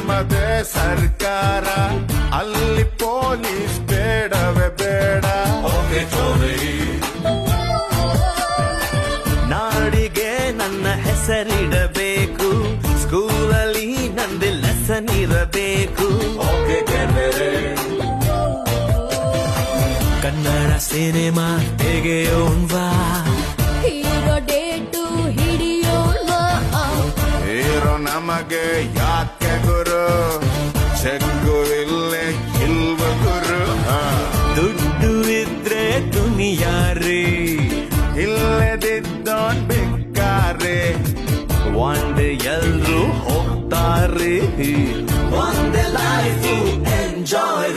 ನಮ್ಮದೇ ಸರ್ಕಾರ, ಅಲ್ಲಿ ಪೊಲೀಸ್ ಬೇಡವೇ ಬೇಡ. ನಾಡಿಗೆ ನನ್ನ ಹೆಸರಿಡಬೇಕು, ಸ್ಕೂಲಲ್ಲಿ ನಂದು ಲೆಸನ್ ಇರಬೇಕು. ಕನ್ನಡ ಸಿನಿಮಾ ತೆಗೆಯೋಣ್ವಾ, ಹೀರೋ ಡೇಟು ಹಿಡಿಯೋಣ. ಹೀರೋ ನಮಗೆ ಯಾಕೆ ಗುರು, ಚೆಕ್ಕು ಇಲ್ಲೇ ಇಲ್ವ ಗುರು. ದುಡ್ಡು ಇದ್ರೆ ದುನಿಯಾರಿ, ಇಲ್ಲದಿದ್ದೋನ್ ಬೇಕಾರೆ. ಒಂದೇ ಎಲ್ರು ಹೋಗ್ತಾರೆ, ಒಂದೇ ಲೈಫ್ ಎಂಜಾಯ್.